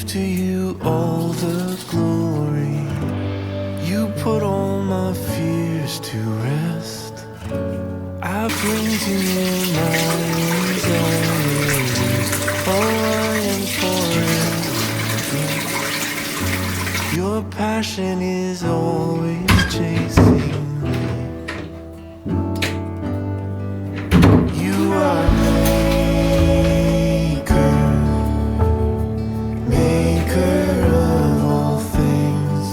give to you all the glory. You put all my fears to rest. I bring to you my anxieties. Oh, I am forever. Your passion is always chasing me. You are maker of all things.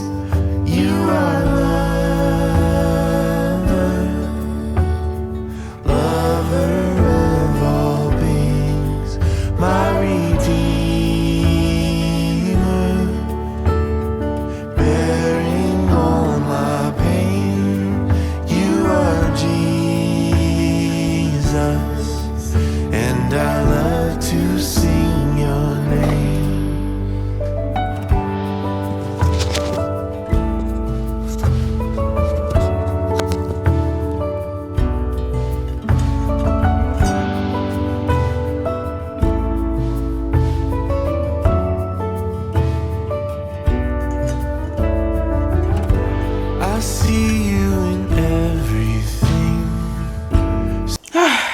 You are lover of all beings, my redeemer, bearing all my pain. You are Jesus, and I love to sing your name. I see you in everything.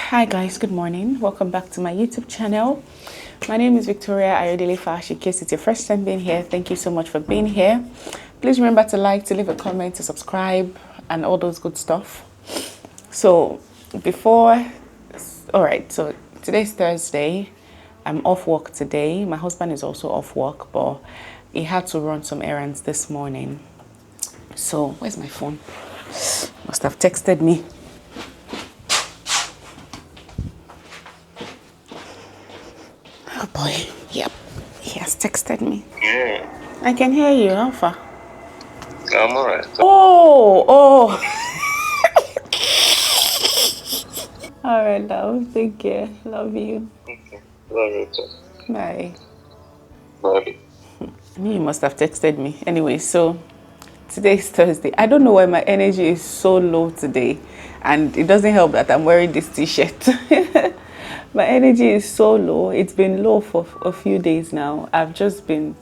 Hi guys, good morning. Welcome back to my YouTube channel. My name is Victoria Ayodele-Fash. In case it's your first time being here, thank you so much for being here. Please remember to like, to leave a comment, to subscribe, and all those good stuff. So so today's Thursday. I'm off work today. My husband is also off work, but he had to run some errands this morning. So where's my phone? Must have texted me. Oh boy, yep, he has texted me. Yeah, I can hear you, Alpha. I'm alright. Oh. All right, love. Take care. Love you. Okay. Love you too. Bye. Bye. I mean, you must have texted me. Anyway, so today is Thursday. I don't know why my energy is so low today. And it doesn't help that I'm wearing this t-shirt. My energy is so low. It's been low for a few days now. I've just been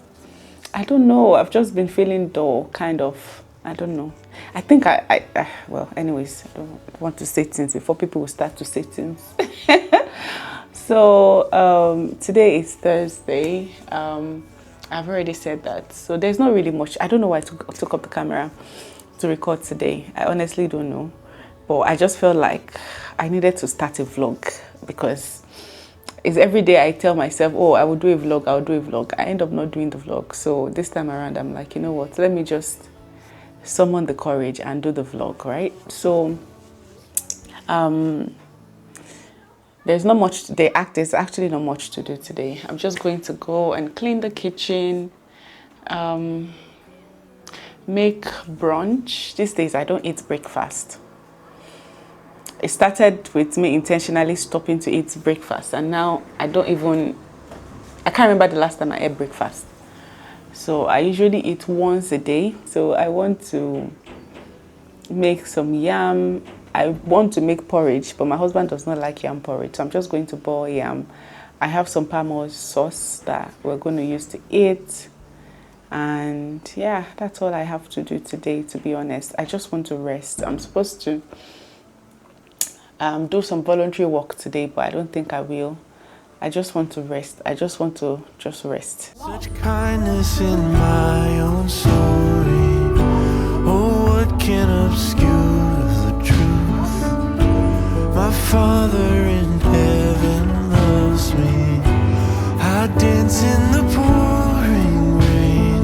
feeling dull, kind of. I don't know. I think well, anyways, I don't want to say things before people will start to say things. So today is Thursday. I've already said that. So there's not really much. I don't know why I took up the camera to record today. I honestly don't know. But I just felt like I needed to start a vlog because it's every day I tell myself, oh, I will do a vlog, I'll do a vlog. I end up not doing the vlog. So this time around, I'm like, you know what? Let me just summon the courage and do the vlog, right? So there's not much today. There's actually not much to do today. I'm just going to go and clean the kitchen, make brunch. These days I don't eat breakfast. It started with me intentionally stopping to eat breakfast, and now I can't remember the last time I ate breakfast. So I usually eat once a day. So I want to make some yam. I want to make porridge, but my husband does not like yam porridge. So I'm just going to boil yam. I have some palm oil sauce that we're going to use to eat. And yeah, that's all I have to do today, to be honest. I just want to rest. I'm supposed to do some voluntary work today, but I don't think I will. I just want to rest. I just want to rest. Such kindness in my own story. Oh, what can obscure the truth? My Father in heaven loves me. I dance in the pouring rain.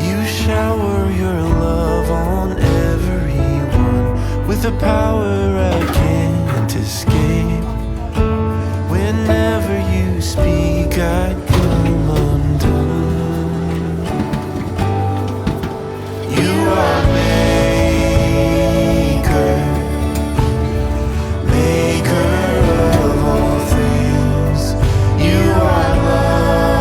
You shower your love on everyone with a power I can't escape. Whenever you speak, I come undone. You are maker of all things. You are love.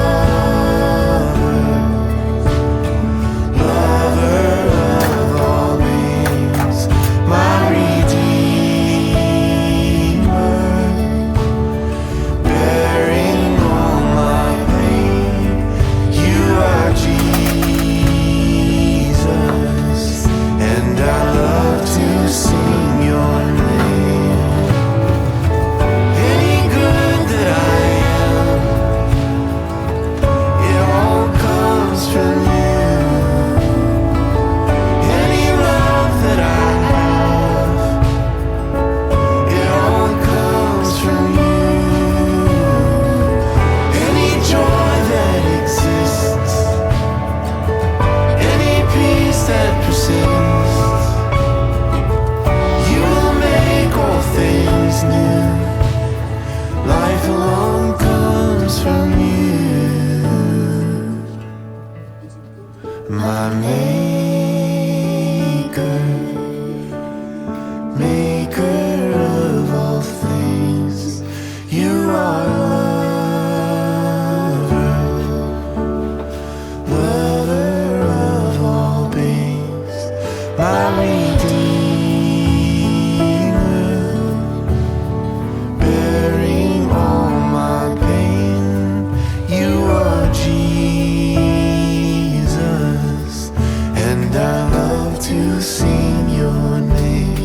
my maker, maker of all things. You are lover of all beings, my redeemer, bearing all my pain. You are Jesus, and I love to sing your name.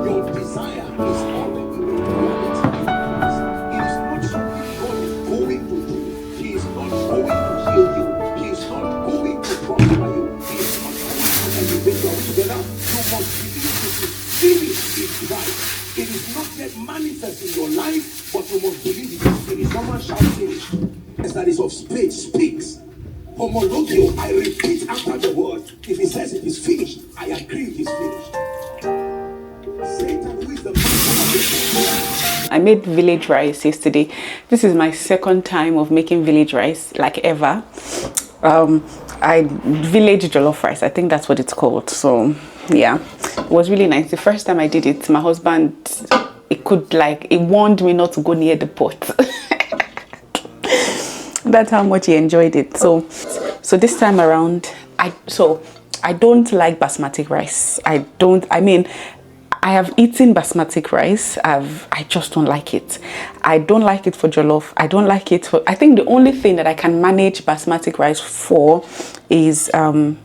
Your desire is already a reality. It is not something God is going to do. He is not going to heal you. He is not going to prosper you. He is not going to elevate you together. You must believe it is finished in Christ. It is not yet manifest in your life, but you must believe it is finished. Someone shall finish. Yes, that is of speech speaks. Homologio, I repeat after the word. If he says it is finished, I agree it is finished. Satan, who is the master of I made village rice yesterday. This is my second time of making village rice, like ever. Village jollof rice, I think that's what it's called. So yeah, it was really nice. The first time I did it, my husband, it warned me not to go near the pot. That's how much he enjoyed it. So this time around, I don't like basmati rice. I have eaten basmati rice. I just don't like it. I don't like it for jollof. I don't like it for, I think the only thing that I can manage basmati rice for is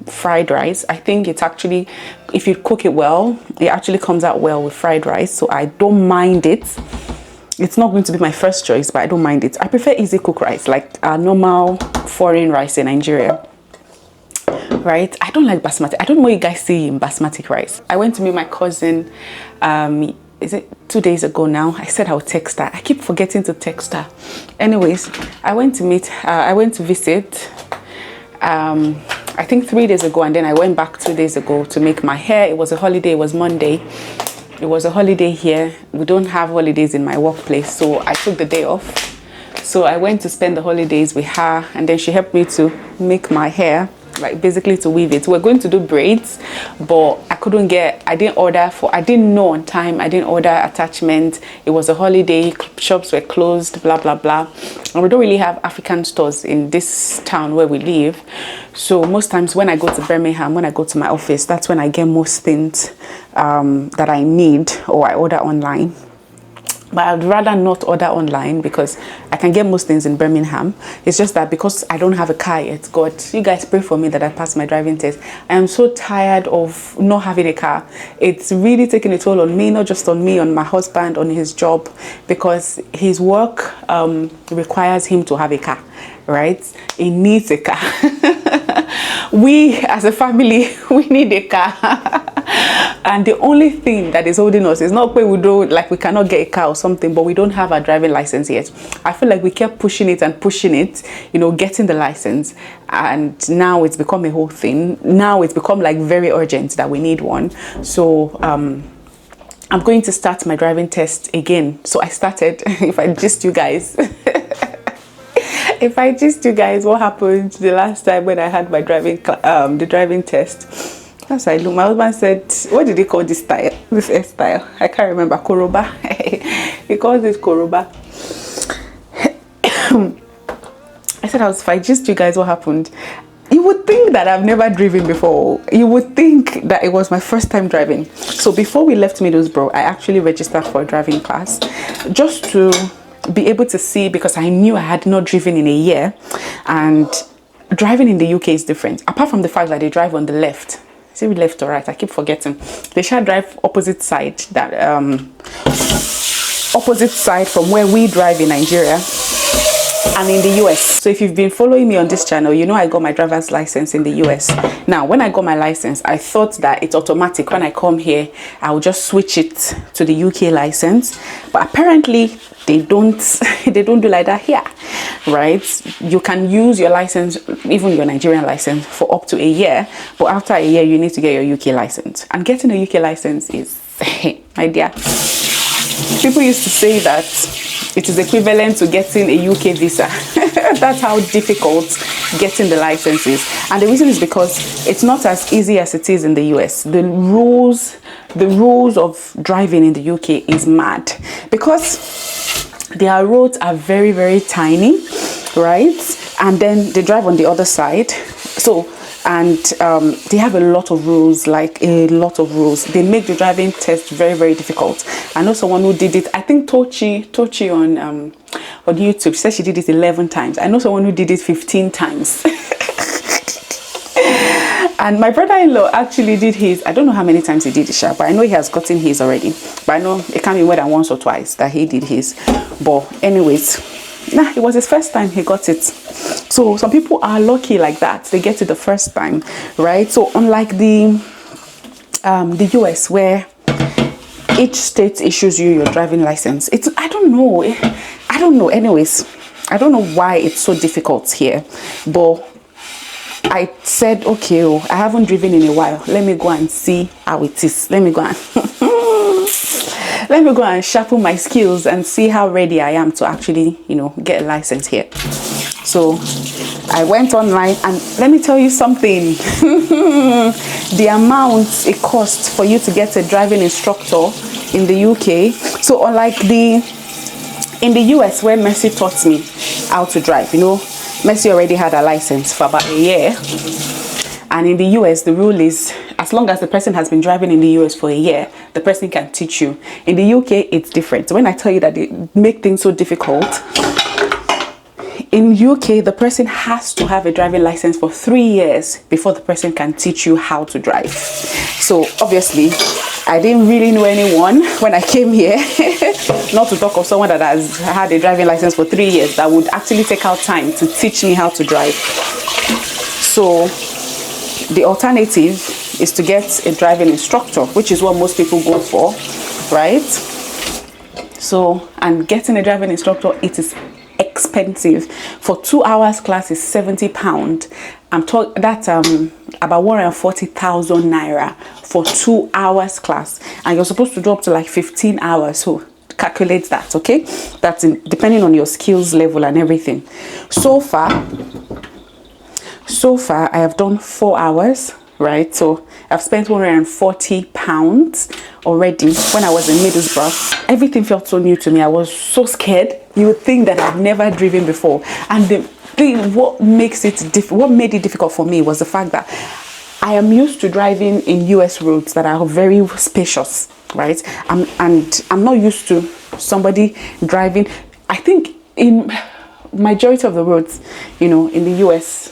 fried rice. I think it's actually, if you cook it well, it actually comes out well with fried rice. So I don't mind it. It's not going to be my first choice, but I don't mind it. I prefer easy cook rice, like a normal foreign rice in Nigeria. Right? I don't like basmati. I don't know what you guys see in basmati rice. I went to meet my cousin, is it 2 days ago now? I said I would text her. I keep forgetting to text her. Anyways, I went to visit, I think 3 days ago, and then I went back 2 days ago to make my hair. It was a holiday, it was Monday. It was a holiday here. We don't have holidays in my workplace, so I took the day off. So I went to spend the holidays with her, and then she helped me to make my hair, like basically to weave it. We're going to do braids, but I didn't know on time. I didn't order attachment. It was a holiday, shops were closed, blah blah blah, and we don't really have African stores in this town where we live. So most times when I go to Birmingham, when I go to my office, that's when I get most things that I need, or I order online. But I'd rather not order online because I can get most things in Birmingham. It's just that because I don't have a car yet, God, you guys pray for me that I pass my driving test. I am so tired of not having a car. It's really taking a toll on me, not just on me, on my husband, on his job, because his work requires him to have a car, right? He needs a car. We as a family, we need a car. And the only thing that is holding us is not where we don't, like we cannot get a car or something, but we don't have our driving license yet. I feel like we kept pushing it, getting the license, and now it's become a whole thing. Now it's become like very urgent that we need one. So I'm going to start my driving test again. So I started, if I gist you guys what happened the last time when I had my driving test. As I look, my husband said, what did he call this style, this hairstyle? I can't remember. Koroba. He calls it koroba. I said, if I gist you guys what happened, you would think that I've never driven before. You would think that it was my first time driving. So before we left Middlesbrough, I actually registered for a driving class just to be able to see, because I knew I had not driven in a year, and driving in the UK is different. Apart from the fact that they drive on the left. Is it left or right? I keep forgetting. They shall drive opposite side, opposite side from where we drive in Nigeria and in the US. So if you've been following me on this channel, you know I got my driver's license in the US. Now, when I got my license, I thought that it's automatic. When I come here, I'll just switch it to the UK license. But apparently, they don't do like that here, right? You can use your license, even your Nigerian license, for up to a year. But after a year, you need to get your UK license. And getting a UK license is My dear, people used to say that it is equivalent to getting a UK visa. That's how difficult getting the license is. And the reason is because it's not as easy as it is in the US. The rules of driving in the UK is mad because their roads are very, very tiny, right? And then they drive on the other side. So, and they have a lot of rules, like a lot of rules. They make the driving test very, very difficult. I know someone who did it. I think Tochi on YouTube, she said she did it 11 times. I know someone who did it 15 times. And my brother-in-law actually did his. I don't know how many times he did it, but I know he has gotten his already. But I know it can't be more than once or twice that he did his. But anyways, nah, it was his first time he got it. So some people are lucky like that. They get it the first time, right? So unlike the US, where each state issues you your driving license, I don't know. Anyways, I don't know why it's so difficult here, but I said, okay, I haven't driven in a while. Let me go and see how it is. Let me go and sharpen my skills and see how ready I am to actually, get a license here. So I went online, and let me tell you something. The amount it costs for you to get a driving instructor in the UK. So unlike in the US, where Mercy taught me how to drive, Mercy already had a license for about a year. And in the US, the rule is, as long as the person has been driving in the US for a year, the person can teach you. In the UK, it's different. So when I tell you that they make things so difficult, in UK, the person has to have a driving license for 3 years before the person can teach you how to drive. So obviously, I didn't really know anyone when I came here, not to talk of someone that has had a driving license for 3 years that would actually take out time to teach me how to drive. So the alternative is to get a driving instructor, which is what most people go for, right? So, and getting a driving instructor, it is expensive. For 2 hours class is £70. I'm talking that's about 140,000 naira for 2 hours class, and you're supposed to do up to like 15 hours. So calculate that, okay? That's depending on your skills level and everything. So far I have done 4 hours, right? So I've spent £140 already. When I was in Middlesbrough, everything felt so new to me. I was so scared. You would think that I've never driven before. And what made it difficult for me was the fact that I am used to driving in US roads that are very spacious, right? And I'm not used to somebody driving. I think in majority of the roads, in the US,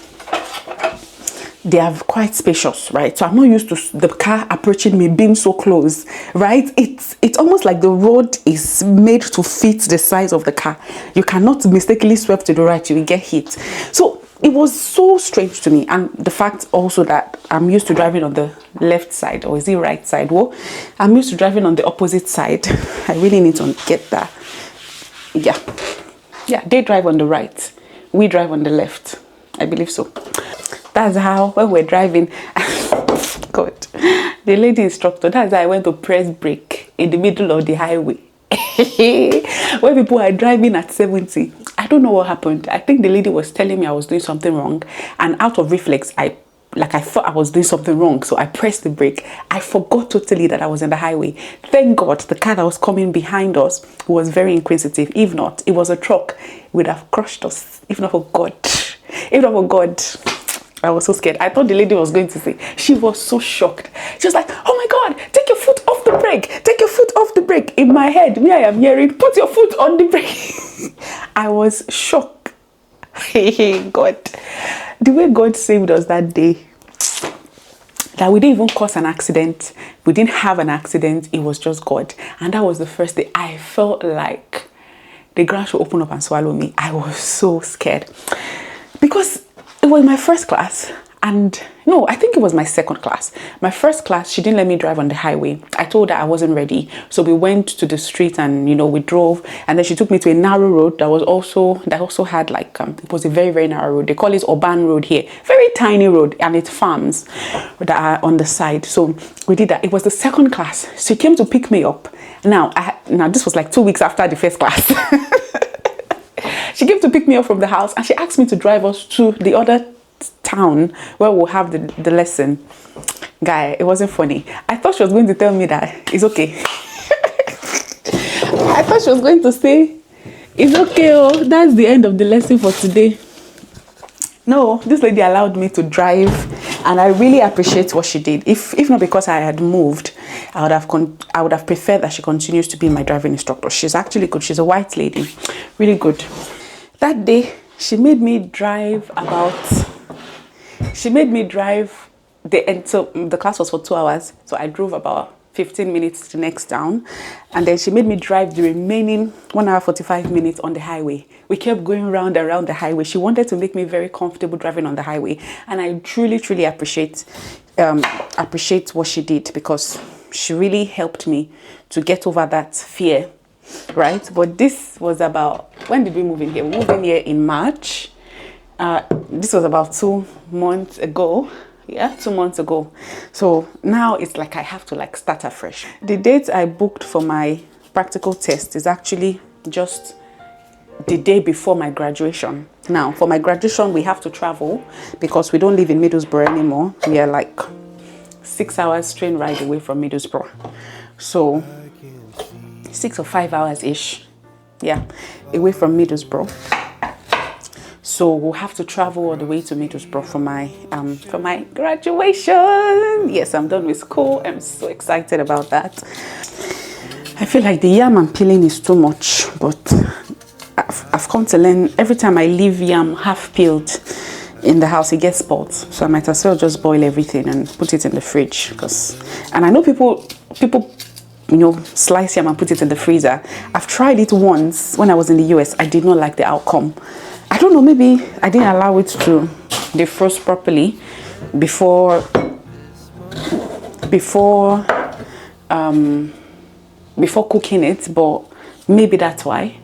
they are quite spacious, right? So I'm not used to the car approaching me being so close, right? It's almost like the road is made to fit the size of the car. You cannot mistakenly swerve to the right, you will get hit. So it was so strange to me. And the fact also that I'm used to driving on the left side, or is it right side? Well, I'm used to driving on the opposite side. I really need to get that. Yeah, they drive on the right, we drive on the left. I believe so. That's how, when we're driving, God, the lady instructor, that's how I went to press brake in the middle of the highway. When people are driving at 70, I don't know what happened. I think the lady was telling me I was doing something wrong, and out of reflex, I thought I was doing something wrong, so I pressed the brake. I forgot totally that I was in the highway. Thank God the car that was coming behind us was very inquisitive. If not, it was a truck, it would have crushed us. If not for God. I was so scared. I thought the lady was going to say. She was so shocked. She was like, oh my God, take your foot off the brake. Take your foot off the brake. In my head, me, I am hearing, put your foot on the brake. I was shocked. God. The way God saved us that day, that we didn't even cause an accident. We didn't have an accident. It was just God. And that was the first day I felt like the ground should open up and swallow me. I was so scared. Because it was my first class, And no, I think it was my second class. My first class, she didn't let me drive on the highway. I told her I wasn't ready. So we went to the street and, you know, we drove. And then she took me to a narrow road that also had like, it was a very, very narrow road. They call it Urban Road here. Very tiny road, and it's farms that are on the side. So we did that. It was the second class. She came to pick me up. Now this was like 2 weeks after the first class. She came to pick me up from the house and she asked me to drive us to the other town where we'll have the lesson. Guy, it wasn't funny. I thought she was going to tell me that it's okay. I thought she was going to say, it's okay, oh, that's the end of the lesson for today. No, this lady allowed me to drive, and I really appreciate what she did. If not because I had moved, I would have preferred that she continues to be my driving instructor. She's actually good. She's a white lady, really good. That day, she made me drive so the class was for 2 hours. So I drove about 15 minutes to the next town. And then she made me drive the remaining 1 hour, 45 minutes on the highway. We kept going round and round the highway. She wanted to make me very comfortable driving on the highway. And I truly, truly appreciate what she did, because she really helped me to get over that fear. Right, but this was about, when did we move in here? We moved in here in March. This was about 2 months ago. Yeah, 2 months ago. So now it's like I have to like start afresh. The date I booked for my practical test is actually just the day before my graduation. Now, for my graduation, we have to travel because we don't live in Middlesbrough anymore. We are like 6 hours train ride away from Middlesbrough. So 6 or 5 hours ish, yeah, away from Middlesbrough. So we'll have to travel all the way to Middlesbrough for my graduation. Yes, I'm done with school. I'm so excited about that. I feel like the yam I'm peeling is too much, but I've come to learn every time I leave yam half peeled in the house, it gets spoiled. So I might as well just boil everything and put it in the fridge. And I know people you know, slice yam and put it in the freezer. I've tried it once when I was in the US. I did not like the outcome. I don't know, maybe I didn't allow it to defrost properly before cooking it, but maybe that's why.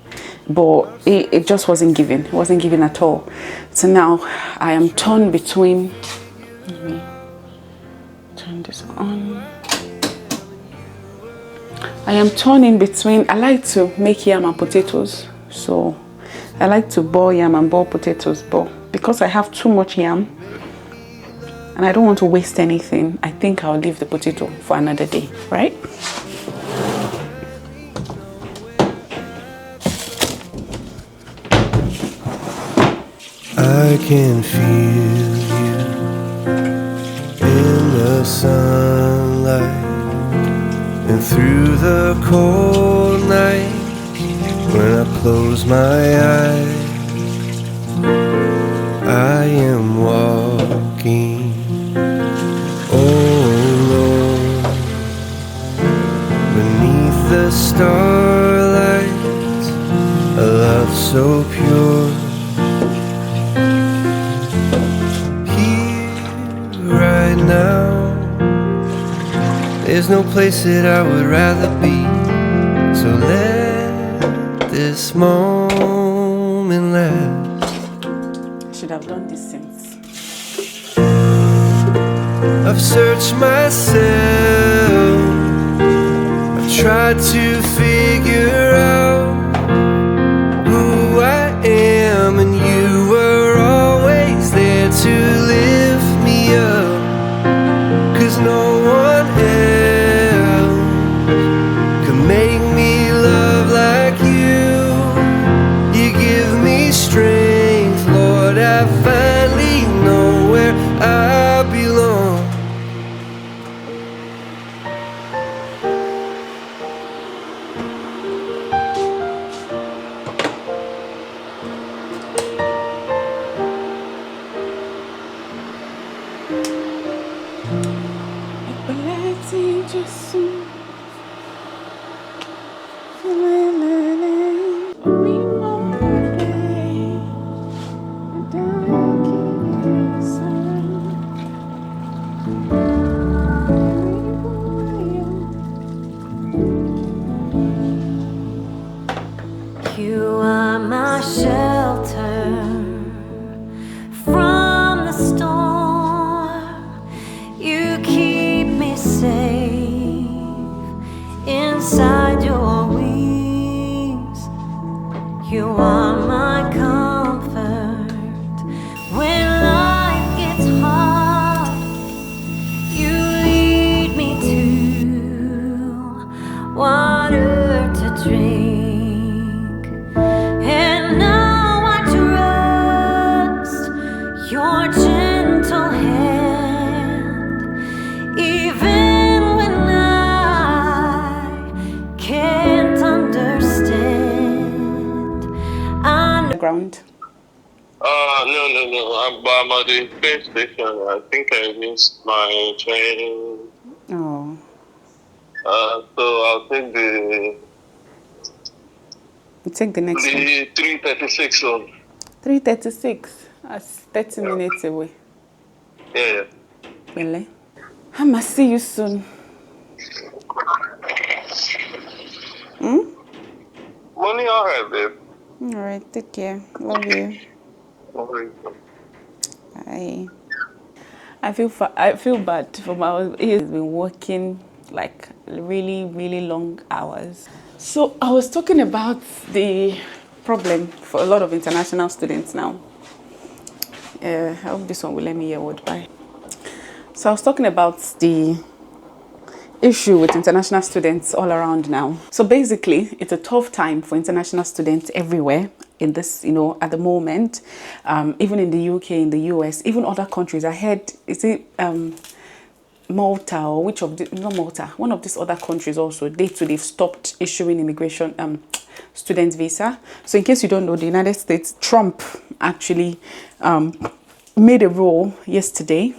But it just wasn't giving. It wasn't giving at all. So now I am torn between, let me turn this on. I am torn in between. I like to make yam and potatoes, so I like to boil yam and boil potatoes, but because I have too much yam and I don't want to waste anything, I think I'll leave the potato for another day, right? I can feel you in the sunlight. And through the cold night, when I close my eyes, I am walking, oh Lord, beneath the starlight, a love so pure. Here, right now, there's no place that I would rather be. So let this moment last. I should have done this since. I've searched myself, I've tried to figure out who I am, and you were always there to lift me up. 'Cause no one else can make me love like you. You give me strength, Lord, I finally know where I belong. ground? No. I'm at the train station. I think I missed my train. Oh, So I'll take the you take the next one. 336 one. 3:36. That's 30 minutes away. Yeah. Really? I must see you soon. Money, all right, babe. All right, take care. Love you. Okay. Bye. I feel bad for my. He's been working like really long hours. So I was talking about the problem for a lot of international students now. I hope this one will let me hear word by. So I was talking about the issue with international students all around now. So basically, it's a tough time for international students everywhere in this, at the moment, even in the UK, in the US, even other countries. I heard, is it Malta or not Malta, one of these other countries also, they've stopped issuing immigration student visa. So in case you don't know, the United States, Trump actually made a rule yesterday,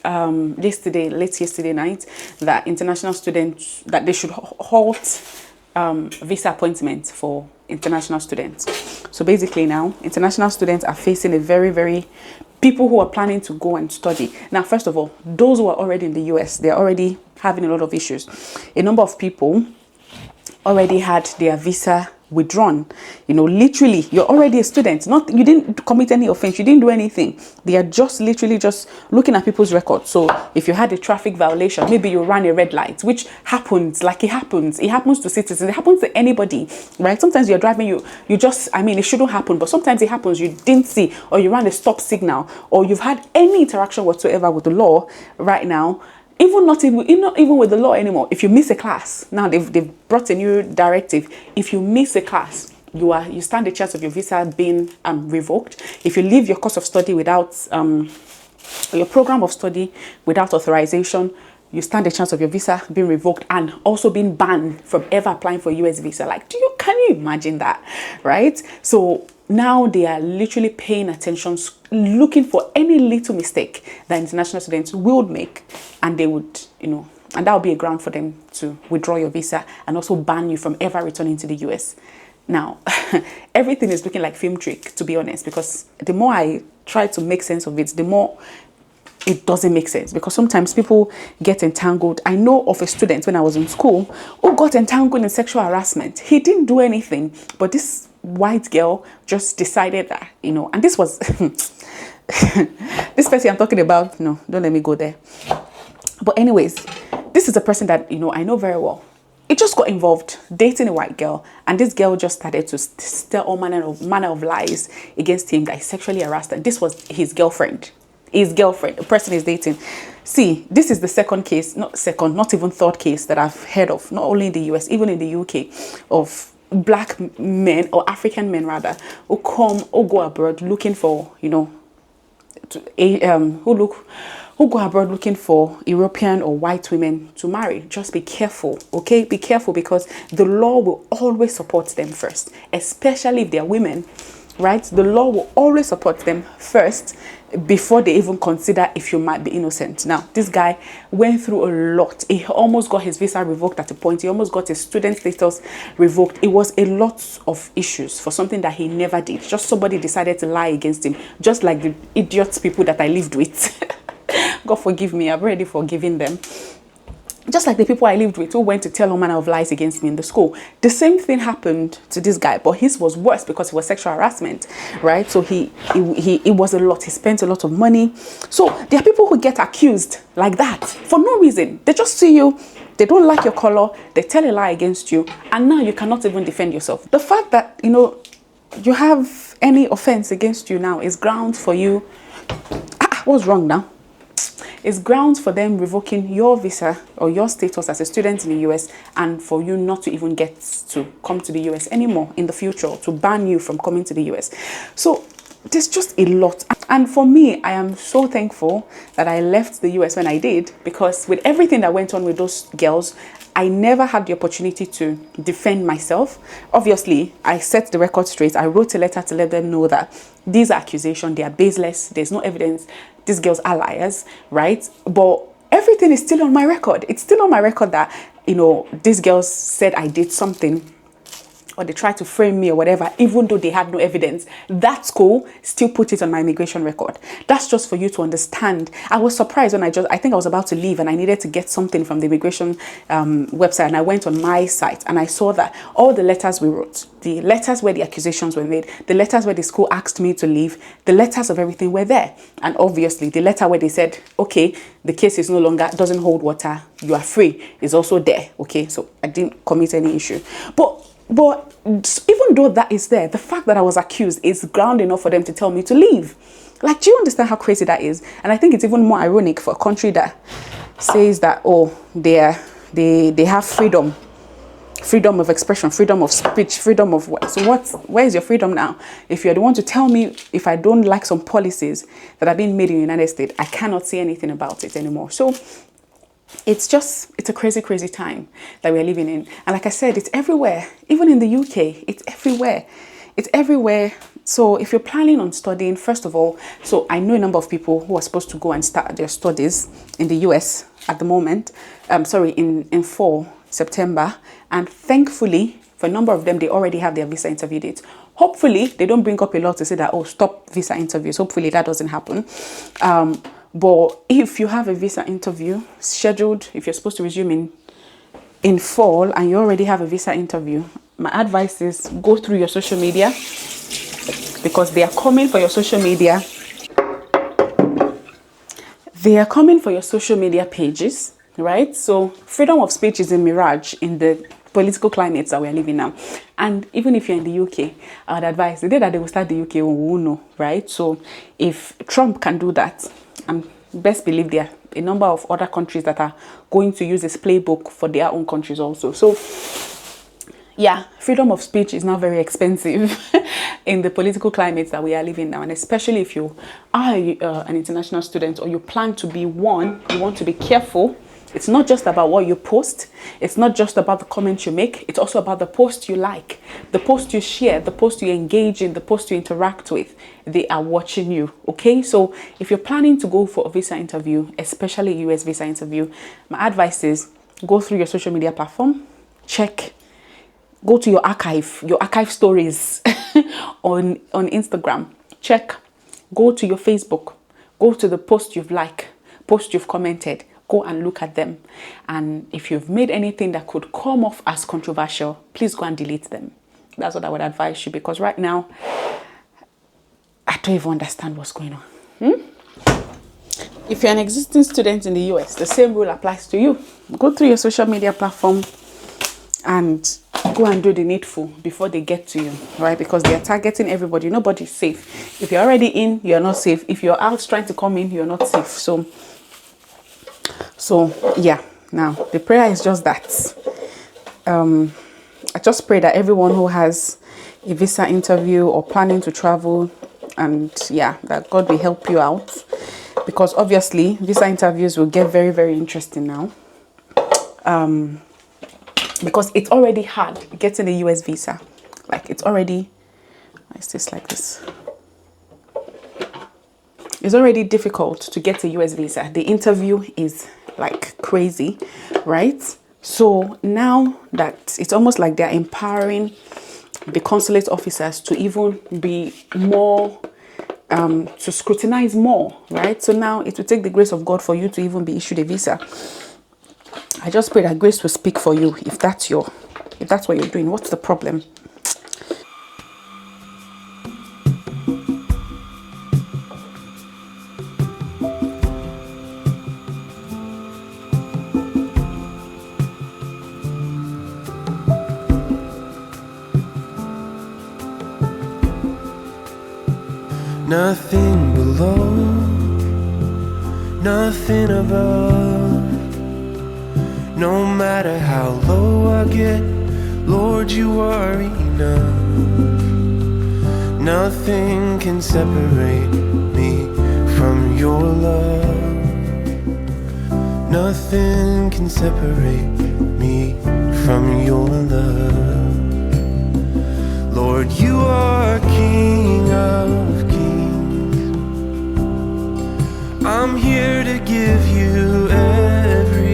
late yesterday night, that international students, that they should halt visa appointments for international students. So basically now, international students are facing a very people who are planning to go and study. Now, first of all, those who are already in the US, they're already having a lot of issues. A number of people already had their visa withdrawn. Literally, you're already a student, you didn't commit any offense, you didn't do anything. They are just literally just looking at people's records. So if you had a traffic violation, maybe you ran a red light, which happens, it happens to citizens, it happens to anybody, right? Sometimes you're driving, you just, it shouldn't happen, but sometimes it happens, you didn't see, or you ran a stop signal, or you've had any interaction whatsoever with the law right now. Not even with the law anymore. If you miss a class, now they've brought a new directive. If you miss a class, you stand a chance of your visa being revoked. If you leave your course of study without your program of study without authorization, you stand a chance of your visa being revoked and also being banned from ever applying for a US visa. Can you imagine that, right? So now they are literally paying attention, looking for any little mistake that international students will make, and they would, and that would be a ground for them to withdraw your visa and also ban you from ever returning to the US. Now, everything is looking like film trick, to be honest, because the more I try to make sense of it, the more it doesn't make sense, because sometimes people get entangled. I know of a student when I was in school who got entangled in sexual harassment. He didn't do anything, but this white girl just decided that, and this was this person I'm talking about. No, don't let me go there. But anyways, this is a person that, I know very well. It just got involved dating a white girl, and this girl just started to tell all manner of lies against him, that he sexually harassed her. This was his girlfriend, the person is dating. See, this is the second, not even third case that I've heard of, not only in the US, even in the UK, of black men, or African men rather, who go abroad looking for, who go abroad looking for European or white women to marry. Just be careful, okay? Be careful, because the law will always support them first, especially if they are women, right? The law will always support them first before they even consider if you might be innocent. Now, this guy went through a lot. He almost got his visa revoked at a point. He almost got his student status revoked. It was a lot of issues for something that he never did. Just somebody decided to lie against him, just like the idiots people that I lived with. God forgive me, I've already forgiven them. Just like the people I lived with who went to tell all manner of lies against me in the school. The same thing happened to this guy, but his was worse because it was sexual harassment, right? So it was a lot. He spent a lot of money. So there are people who get accused like that for no reason. They just see you, they don't like your color, they tell a lie against you, and now you cannot even defend yourself. The fact that, you have any offense against you now is grounds for you. What's wrong now? It's grounds for them revoking your visa or your status as a student in the US, and for you not to even get to come to the US anymore in the future, to ban you from coming to the US. So there's just a lot. And for me, I am so thankful that I left the US when I did, because with everything that went on with those girls, I never had the opportunity to defend myself. Obviously, I set the record straight. I wrote a letter to let them know that these accusations, they are baseless. There's no evidence. These girls are liars, right? But everything is still on my record. It's still on my record that, you know, these girls said I did something, or they tried to frame me or whatever, even though they had no evidence. That school still put it on my immigration record. That's just for you to understand. I was surprised when I think I was about to leave and I needed to get something from the immigration website, and I went on my site and I saw that all the letters we wrote, the letters where the accusations were made, the letters where the school asked me to leave, the letters of everything were there. And obviously the letter where they said, okay, the case is no longer, doesn't hold water, you are free, is also there. Okay, so I didn't commit any issue. But even though that is there, the fact that I was accused is ground enough for them to tell me to leave. Like, do you understand how crazy that is? And I think it's even more ironic for a country that says that, oh, they have freedom of expression, freedom of speech, freedom of what? So where is your freedom now? If you're the one to tell me if I don't like some policies that are being made in the United States, I cannot say anything about it anymore. So it's a crazy time that we're living in. And like I said, it's everywhere. Even in the UK, it's everywhere. It's everywhere. So if you're planning on studying, first of all, so I know a number of people who are supposed to go and start their studies in the US at the moment, in fall, September. And thankfully, for a number of them, they already have their visa interview dates. Hopefully, they don't bring up a lot to say that, oh, stop visa interviews. Hopefully that doesn't happen. But if you have a visa interview scheduled, if you're supposed to resume in fall and you already have a visa interview, my advice is go through your social media, because they are coming for your social media. They are coming for your social media pages, right? So freedom of speech is a mirage in the political climates that we're living now. And even if you're in the UK, I would advise the day that they will start the UK, we will know, right? So if Trump can do that, and best believe there are a number of other countries that are going to use this playbook for their own countries also. So yeah, freedom of speech is now very expensive in the political climates that we are living now. And especially if you are an international student, or you plan to be one, you want to be careful. It's not just about what you post. It's not just about the comments you make. It's also about the post you like, the post you share, the post you engage in, the post you interact with. They are watching you, okay? So if you're planning to go for a visa interview, especially a US visa interview, my advice is go through your social media platform, check, go to your archive stories on Instagram, check, go to your Facebook, go to the post you've liked, post you've commented, go and look at them. And if you've made anything that could come off as controversial, please go and delete them. That's what I would advise you, because right now, I don't even understand what's going on. If you're an existing student in the US, the same rule applies to you. Go through your social media platform and go and do the needful before they get to you, right? Because they are targeting everybody. Nobody's safe. If you're already in, you're not safe. If you're out trying to come in, you're not safe. So yeah, now the prayer is just that. I just pray that everyone who has a visa interview or planning to travel, and yeah, that God will help you out, because obviously visa interviews will get very, very interesting now. Because it's already hard getting a US visa. Like, it's already, why is this like this? It's already difficult to get a US visa. The interview is like crazy, right? So now that it's almost like they're empowering the consulate officers to even be more, to scrutinize more, right? So now it will take the grace of God for you to even be issued a visa. I just pray that grace will speak for you. If that's what you're doing, what's the problem? Nothing below, nothing above. No matter how low I get, Lord, you are enough. Nothing can separate me from your love. Nothing can separate me from your love. Lord, you are King of Kings. I'm here to give you everything.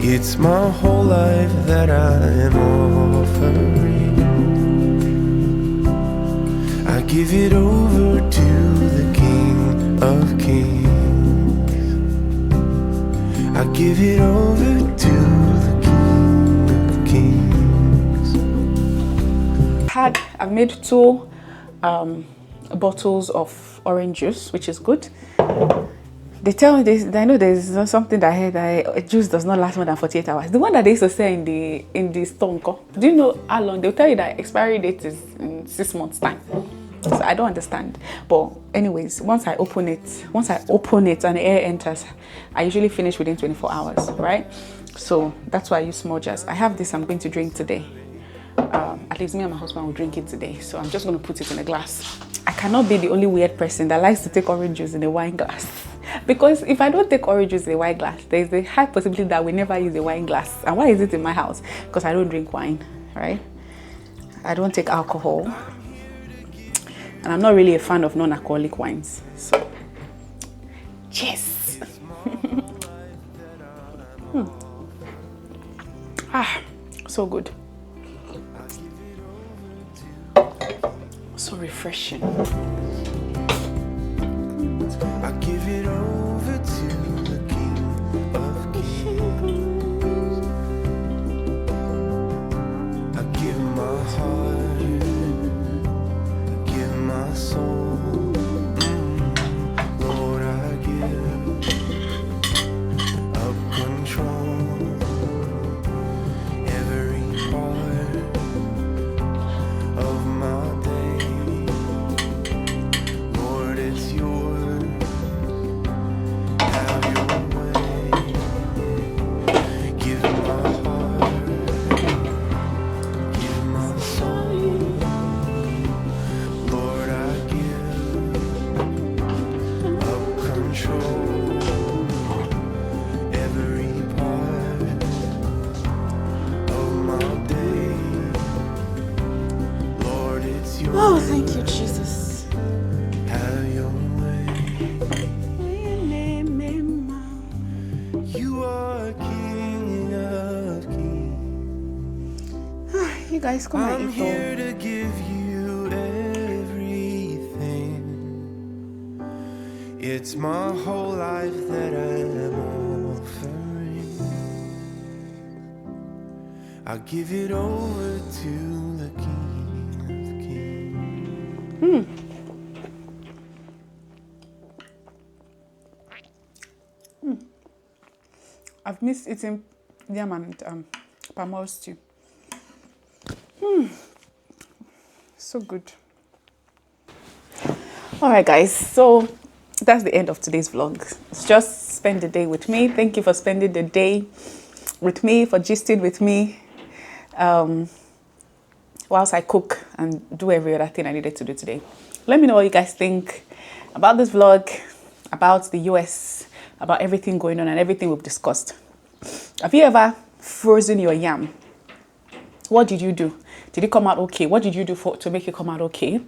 It's my whole life that I am offering. I give it over to the King of Kings. I give it over to the King of Kings. I've made 2 bottles of orange juice, which is good. They tell me this. I know there's something that I heard that juice does not last more than 48 hours. The one that they used to sell in the store, do you know how long? They'll tell you that expiry date is in 6 months time. So I don't understand. But anyways, once I open it and the air enters, I usually finish within 24 hours, right? So that's why I use small jars. I have this I'm going to drink today. At least me and my husband will drink it today. So I'm just going to put it in a glass. I cannot be the only weird person that likes to take orange juice in a wine glass. Because if I don't take orange juice in a wine glass, there's a high possibility that we never use a wine glass. And why is it in my house? Because I don't drink wine, right? I don't take alcohol. And I'm not really a fan of non-alcoholic wines. So, cheers. So good. So refreshing. I give it over to the King of Kings. I give my heart, I give my soul. Lord, I give up control. Every part of my day, Lord, it's yours. Have your way. Give my heart, give my soul. Lord, I give up control. Every part of my day, Lord, it's yours. Oh, thank you, Jesus. Have your way. You are King of Kings. You guys come I'm and eat. here to give you everything. It's my whole life that I am offering. I give it over to the King of Kings. I've missed eating yam and palm oil stew. So good. Alright guys, so that's the end of today's vlog. Just spend the day with me. Thank you for spending the day with me, for gisting with me whilst I cook and do every other thing I needed to do today. Let me know what you guys think about this vlog, about the US, about everything going on and everything we've discussed. Have you ever frozen your yam? What did you do? Did it come out okay? What did you do to make it come out okay?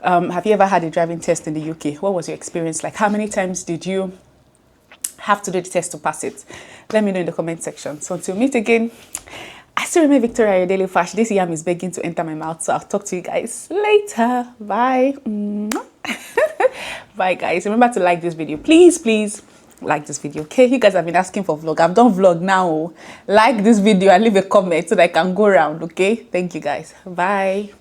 Have you ever had a driving test in the UK? What was your experience like? How many times did you have to do the test to pass it? Let me know in the comment section. So until we meet again, I still remain Victoria, your daily fash. This yam is begging to enter my mouth, so I'll talk to you guys later. Bye. Bye guys. Remember to like this video. Please like this video, okay? You guys have been asking for vlog. I've done vlog now. Like this video and leave a comment so that I can go around, okay? Thank you guys. Bye.